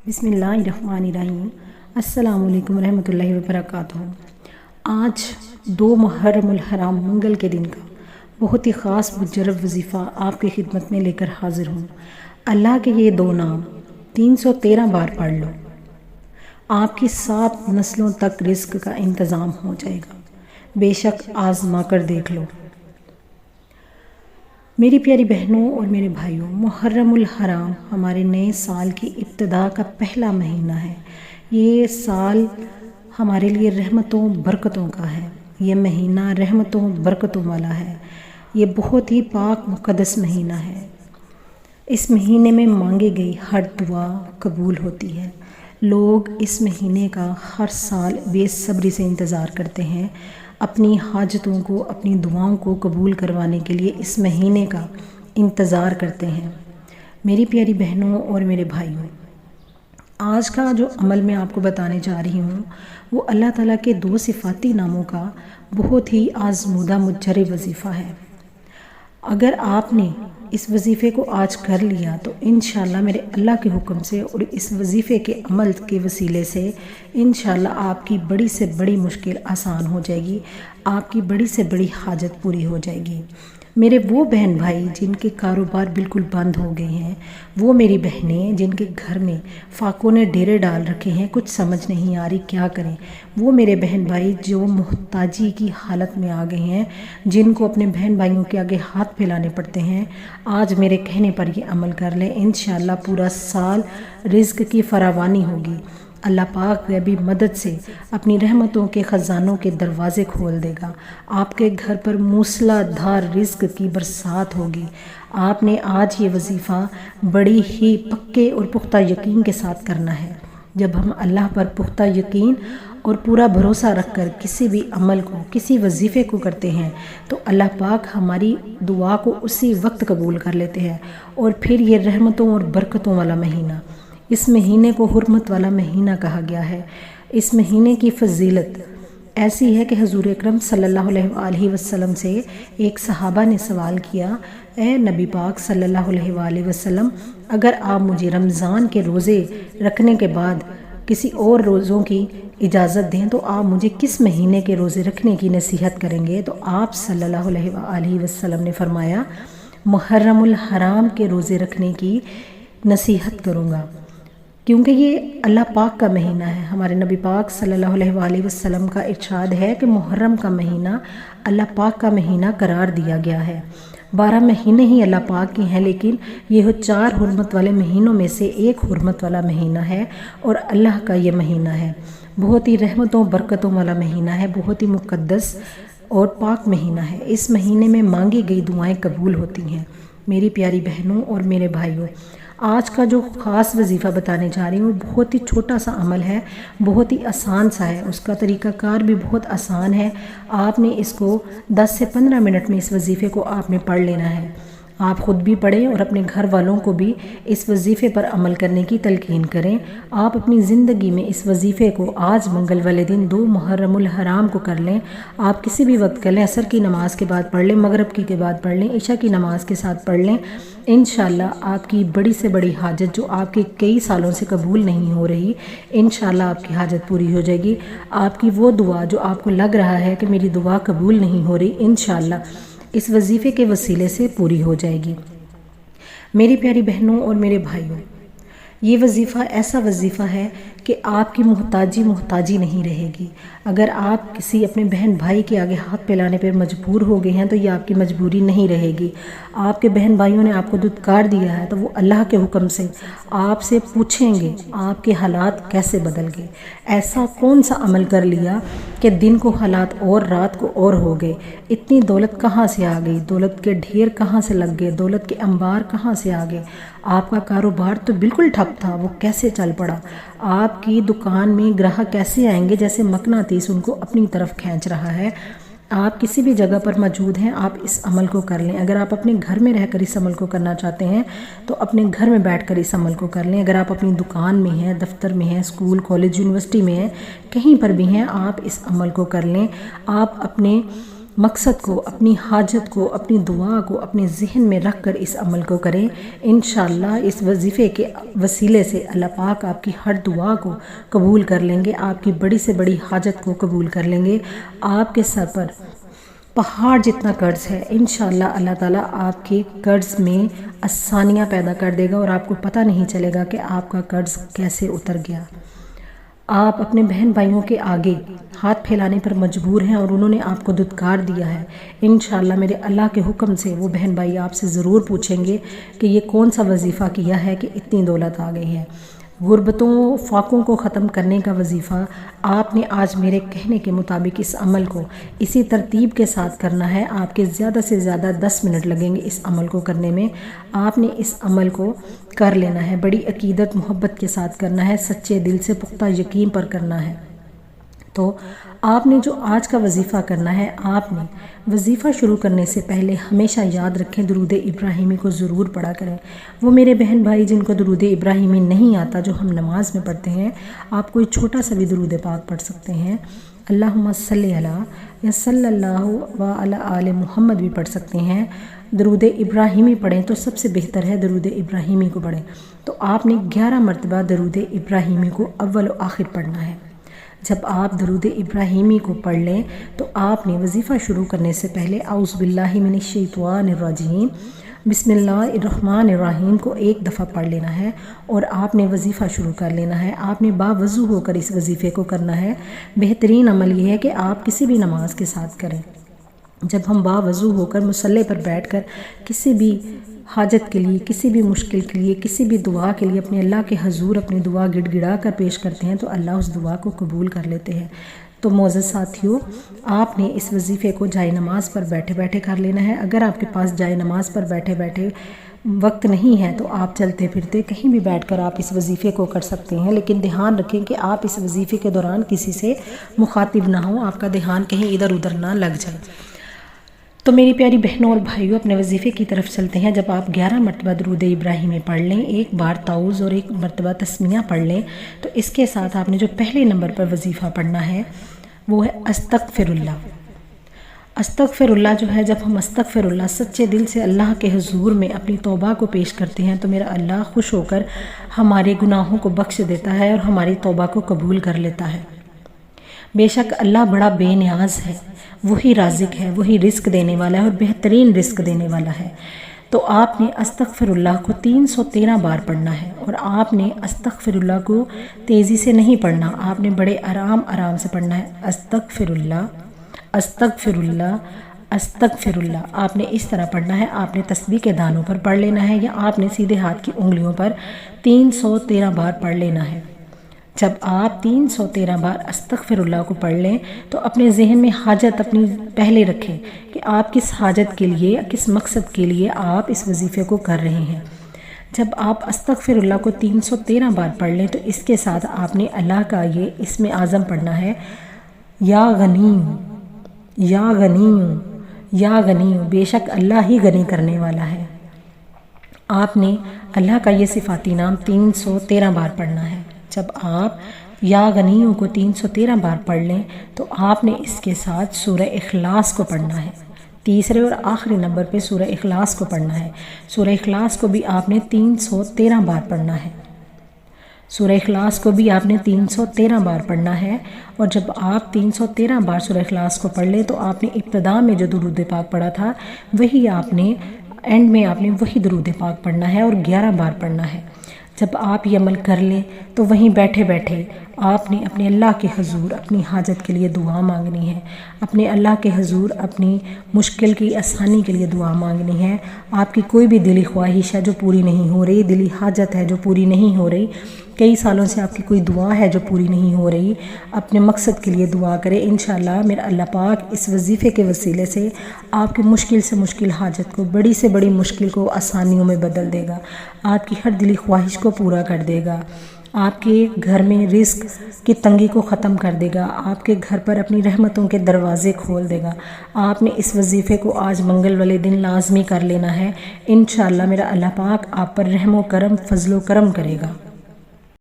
बिस्मिल्लाहिर्रहमानिर्रहीम। अस्सलामु अलैकुम रहमतुल्लाहि वबरकातुहू। आज 2 मुहर्रमुल हराम मंगल के दिन का बहुत ही ख़ास मुजरब वजीफ़ा आपकी खिदमत में लेकर हाजिर हूँ। अल्लाह के ये 2 नाम 313 बार पढ़ लो, आपकी 7 नस्लों तक रिज़्क का इंतज़ाम हो जाएगा। बेशक आज़मा कर देख लो। मेरी प्यारी बहनों और मेरे भाइयों, मुहर्रमुल हराम हमारे नए साल की इब्तिदा का पहला महीना है। ये साल हमारे लिए रहमतों बरकतों का है। ये महीना रहमतों बरकतों वाला है। ये बहुत ही पाक मुक़द्दस महीना है। इस महीने में मांगी गई हर दुआ कबूल होती है। लोग इस महीने का हर साल बेसब्री से इंतज़ार करते हैं। अपनी हाजतों को, अपनी दुआओं को कबूल करवाने के लिए इस महीने का इंतज़ार करते हैं। मेरी प्यारी बहनों और मेरे भाइयों, आज का जो अमल मैं आपको बताने जा रही हूँ वो अल्लाह ताला के 2 सिफ़ाती नामों का बहुत ही आज़मूदा मुजरब वजीफ़ा है। अगर आपने इस वजीफ़े को आज कर लिया तो इंशाअल्लाह मेरे अल्लाह के हुक्म से और इस वजीफ़े के अमल के वसीले से इंशाअल्लाह आपकी बड़ी से बड़ी मुश्किल आसान हो जाएगी, आपकी बड़ी से बड़ी हाजत पूरी हो जाएगी। मेरे वो बहन भाई जिनके कारोबार बिल्कुल बंद हो गए हैं, वो मेरी बहनें जिनके घर में फाकों ने डेरे डाल रखे हैं, कुछ समझ नहीं आ रही क्या करें, वो मेरे बहन भाई जो मुहताजी की हालत में आ गए हैं, जिनको अपने बहन भाइयों के आगे हाथ फैलाने पड़ते हैं, आज मेरे कहने पर ये अमल कर लें। इंशाअल्लाह पूरा साल रिज़्क की फरावानी होगी। अल्लाह पाक गैबी मदद से अपनी रहमतों के ख़जानों के दरवाज़े खोल देगा। आपके घर पर मूसलाधार रिज़्क की बरसात होगी। आपने आज ये वजीफ़ा बड़ी ही पक्के और पुख्ता यकीन के साथ करना है। जब हम अल्लाह पर पुख्ता यकीन और पूरा भरोसा रखकर किसी भी अमल को, किसी वजीफ़े को करते हैं तो अल्लाह पाक हमारी दुआ को उसी वक्त कबूल कर लेते हैं। और फिर ये रहमतों और बरकतों वाला महीना, इस महीने को हुर्मत वाला महीना कहा गया है। इस महीने की फजीलत ऐसी है कि हुज़ूर अकरम सल्लल्लाहु अलैहि वसल्लम से एक सहाबा ने सवाल किया, ए नबी पाक सल्लल्लाहु अलैहि वसल्लम, अगर आप मुझे रमज़ान के रोज़े रखने के बाद किसी और रोज़ों की इजाज़त दें तो आप मुझे किस महीने के रोज़े रखने की नसीहत करेंगे? तो आप सल्लल्लाहु अलैहि वसल्लम ने फरमाया, मुहर्रमुल हराम के रोज़े रखने की नसीहत करूँगा, क्योंकि ये अल्लाह पाक का महीना है। हमारे नबी पाक सल्लल्लाहु अलैहि वसल्लम का इरशाद है कि मुहर्रम का महीना अल्लाह पाक का महीना करार दिया गया है। 12 महीने ही अल्लाह पाक के हैं, लेकिन ये 4 हुर्मत वाले महीनों में से एक हुर्मत वाला महीना है और अल्लाह का ये महीना है। बहुत ही रहमतों बरकतों वाला महीना है, बहुत ही मुक़द्दस और पाक महीना है। इस महीने में मांगी गई दुआएं कबूल होती हैं। मेरी प्यारी बहनों और मेरे भाइयों, आज का जो ख़ास वजीफ़ा बताने जा रही हूँ बहुत ही छोटा सा अमल है, बहुत ही आसान सा है। उसका तरीक़ाकार भी बहुत आसान है। आपने इसको 10 से 15 मिनट में इस वजीफ़े को आपने पढ़ लेना है। आप ख़ुद भी पढ़ें और अपने घर वालों को भी इस वजीफ़े पर अमल करने की तलकीन करें। आप अपनी ज़िंदगी में इस वजीफ़े को आज मंगल वाले दिन 2 मुहर्रमुल हराम को कर लें। आप किसी भी वक्त कर लें, असर की नमाज़ के बाद पढ़ लें, मगरिब की के बाद पढ़ लें, इशा की नमाज़ के साथ पढ़ लें। इंशाअल्लाह आपकी बड़ी से बड़ी हाजत जो आपके कई सालों से कबूल नहीं हो रही, इंशाअल्लाह आपकी हाजत पूरी हो जाएगी। आपकी वो दुआ जो आपको लग रहा है कि मेरी दुआ कबूल नहीं हो रही, इंशाअल्लाह इस वजीफ़े के वसीले से पूरी हो जाएगी। मेरी प्यारी बहनों और मेरे भाइयों, ये वजीफ़ा ऐसा वजीफ़ा है कि आपकी मोहताजी नहीं रहेगी। अगर आप किसी अपने बहन भाई के आगे हाथ फैलाने पर मजबूर हो गए हैं तो ये आपकी मजबूरी नहीं रहेगी। आपके बहन भाइयों ने आपको दुत्कार दिया है तो वो अल्लाह के हुक्म से आपसे पूछेंगे आपके हालात कैसे बदल गए, ऐसा कौन सा अमल कर लिया कि दिन को हालात और रात को और हो गए, इतनी दौलत कहाँ से आ गई, दौलत के ढेर कहाँ से लग गए, दौलत के अंबार कहाँ से आ गए, आपका कारोबार तो बिल्कुल ठप था, वो कैसे चल पड़ा, आपकी दुकान में ग्राहक कैसे आएंगे जैसे मकनातीस उनको अपनी तरफ खींच रहा है। आप किसी भी जगह पर मौजूद हैं, आप इस अमल को कर लें। अगर आप अपने घर में रहकर इस अमल को करना चाहते हैं तो अपने घर में बैठकर इस अमल को कर लें। अगर आप अपनी दुकान में हैं, दफ्तर में हैं, स्कूल कॉलेज यूनिवर्सिटी में हैं, कहीं पर भी हैं, आप इस अमल को कर लें। आप अपने مقصد کو، اپنی حاجت کو، اپنی دعا کو اپنے ذہن میں رکھ کر اس عمل کو کریں۔ انشاءاللہ اس وظیفے کے وسیلے سے اللہ پاک آپ کی ہر دعا کو قبول کر لیں گے، آپ کی بڑی سے بڑی حاجت کو قبول کر لیں گے۔ آپ کے سر پر پہاڑ جتنا قرض ہے، انشاءاللہ اللہ تعالیٰ آپ کے قرض میں آسانیاں پیدا کر دے گا اور آپ کو پتہ نہیں چلے گا کہ آپ کا قرض کیسے اتر گیا۔ آپ اپنے بہن بھائیوں کے آگے ہاتھ پھیلانے پر مجبور ہیں اور انہوں نے آپ کو دھتکار دیا ہے۔ انشاءاللہ میرے اللہ کے حکم سے وہ بہن بھائی آپ سے ضرور پوچھیں گے کہ یہ کون سا وظیفہ کیا ہے کہ اتنی دولت آ گئی ہے۔ غربتوں فاقوں کو ختم کرنے کا وظیفہ آپ نے آج میرے کہنے کے مطابق اس عمل کو اسی ترتیب کے ساتھ کرنا ہے۔ آپ کے زیادہ سے زیادہ 10 منٹ لگیں گے اس عمل کو کرنے میں۔ آپ نے اس عمل کو کر لینا ہے، بڑی عقیدت محبت کے ساتھ کرنا ہے، سچے دل سے پختہ یقین پر کرنا ہے۔ تو آپ نے جو آج کا وظیفہ کرنا ہے، آپ نے وظیفہ شروع کرنے سے پہلے ہمیشہ یاد رکھیں درود ابراہیمی کو ضرور پڑھا کریں۔ وہ میرے بہن بھائی جن کو درود ابراہیمی نہیں آتا، جو ہم نماز میں پڑھتے ہیں، آپ کوئی چھوٹا سا بھی درود پاک پڑھ سکتے ہیں۔ اللہم صلی علی یا صلی اللہ و علی آل محمد بھی پڑھ سکتے ہیں۔ درود ابراہیمی پڑھیں تو سب سے بہتر ہے درود ابراہیمی کو پڑھیں۔ تو آپ نے 11 مرتبہ درود ابراہیمی کو اول و آخر پڑھنا ہے۔ جب آپ درود ابراہیمی کو پڑھ لیں تو آپ نے وظیفہ شروع کرنے سے پہلے اعوذ باللہ من الشیطان الرجیم بسم اللہ الرحمن الرحیم کو ایک دفعہ پڑھ لینا ہے اور آپ نے وظیفہ شروع کر لینا ہے۔ آپ نے باوضو ہو کر اس وظیفے کو کرنا ہے۔ بہترین عمل یہ ہے کہ آپ کسی بھی نماز کے ساتھ کریں۔ جب ہم باوضو ہو کر مصلی پر بیٹھ کر کسی بھی حاجت کے لیے، کسی بھی مشکل کے لیے، کسی بھی دعا کے لیے اپنے اللہ کے حضور اپنی دعا گڑ گڑا کر پیش کرتے ہیں تو اللہ اس دعا کو قبول کر لیتے ہیں۔ تو معزز ساتھیوں، آپ نے اس وظیفے کو جائے نماز پر بیٹھے بیٹھے کر لینا ہے۔ اگر آپ کے پاس جائے نماز پر بیٹھے بیٹھے وقت نہیں ہے تو آپ چلتے پھرتے کہیں بھی بیٹھ کر آپ اس وظیفے کو کر سکتے ہیں، لیکن دھیان رکھیں کہ آپ اس وظیفے کے دوران کسی سے مخاطب نہ ہوں، آپ کا دھیان کہیں ادھر ادھر نہ لگ جائے۔ تو میری پیاری بہنوں اور بھائیوں، اپنے وظیفے کی طرف چلتے ہیں۔ جب آپ 11 مرتبہ درود ابراہیمی پڑھ لیں، ایک بار تعوذ اور ایک مرتبہ تسمیہ پڑھ لیں، تو اس کے ساتھ آپ نے جو پہلے نمبر پر وظیفہ پڑھنا ہے وہ ہے استغفر اللہ۔ استغفر اللہ جو ہے، جب ہم استغفر اللہ سچے دل سے اللہ کے حضور میں اپنی توبہ کو پیش کرتے ہیں تو میرا اللہ خوش ہو کر ہمارے گناہوں کو بخش دیتا ہے اور ہماری توبہ کو قبول کر لیتا ہے۔ بے شک اللہ بڑا بے نیاز ہے، وہی رازق ہے، وہی رزق دینے والا ہے اور بہترین رزق دینے والا ہے۔ تو آپ نے استغفر اللہ کو 313 بار پڑھنا ہے اور آپ نے استغفر اللہ کو تیزی سے نہیں پڑھنا، آپ نے بڑے آرام آرام سے پڑھنا ہے۔ استغفر اللہ، استغفر اللہ، استغفر اللہ، آپ نے اس طرح پڑھنا ہے۔ آپ نے تسبیح کے دانوں پر پڑھ لینا ہے یا آپ نے سیدھے ہاتھ کی انگلیوں پر 313 بار پڑھ لینا ہے۔ جب آپ 313 بار استغفر اللہ کو پڑھ لیں تو اپنے ذہن میں حاجت اپنی پہلے رکھیں کہ آپ کس حاجت کے لیے، کس مقصد کے لیے آپ اس وظیفے کو کر رہے ہیں۔ جب آپ استغفر اللہ کو 313 بار پڑھ لیں تو اس کے ساتھ آپ نے اللہ کا یہ اسم اعظم پڑھنا ہے، یا غنی، یا غنی، یا غنی، بے شک اللہ ہی غنی کرنے والا ہے۔ آپ نے اللہ کا یہ صفاتی نام 313 بار پڑھنا ہے۔ جب آپ یا غنیوں کو 313 بار پڑھ لیں تو آپ نے اس کے ساتھ سورہ اخلاص کو پڑھنا ہے۔ تیسرے اور آخری نمبر پہ سورہ اخلاص کو پڑھنا ہے۔ سورہ اخلاص کو بھی آپ نے 313 بار پڑھنا ہے۔ سورہ اخلاص کو بھی آپ نے 313 بار پڑھنا ہے۔ اور جب آپ 313 بار سورہ اخلاص کو پڑھ لیں تو آپ نے ابتدا میں جو درود پاک پڑھا تھا وہی آپ نے اینڈ میں آپ نے وہی درود پاک پڑھنا ہے اور 11 بار پڑھنا ہے۔ جب آپ یہ عمل کر لیں تو وہیں بیٹھے بیٹھے آپ نے اپنے اللہ کے حضور اپنی حاجت کے لیے دعا مانگنی ہے، اپنے اللہ کے حضور اپنی مشکل کی آسانی کے لیے دعا مانگنی ہے۔ آپ کی کوئی بھی دلی خواہش ہے جو پوری نہیں ہو رہی، دلی حاجت ہے جو پوری نہیں ہو رہی، کئی سالوں سے آپ کی کوئی دعا ہے جو پوری نہیں ہو رہی، اپنے مقصد کے لیے دعا کریں۔ انشاءاللہ میرا اللہ پاک اس وظیفے کے وسیلے سے آپ کی مشکل سے مشکل حاجت کو، بڑی سے بڑی مشکل کو آسانیوں میں بدل دے گا، آپ کی ہر دلی خواہش کو پورا کر دے گا، آپ کے گھر میں رزق کی تنگی کو ختم کر دے گا، آپ کے گھر پر اپنی رحمتوں کے دروازے کھول دے گا۔ آپ نے اس وظیفے کو آج منگل والے دن لازمی کر لینا ہے۔ انشاءاللہ میرا اللہ پاک آپ پر رحم و کرم، فضل و کرم کرے گا۔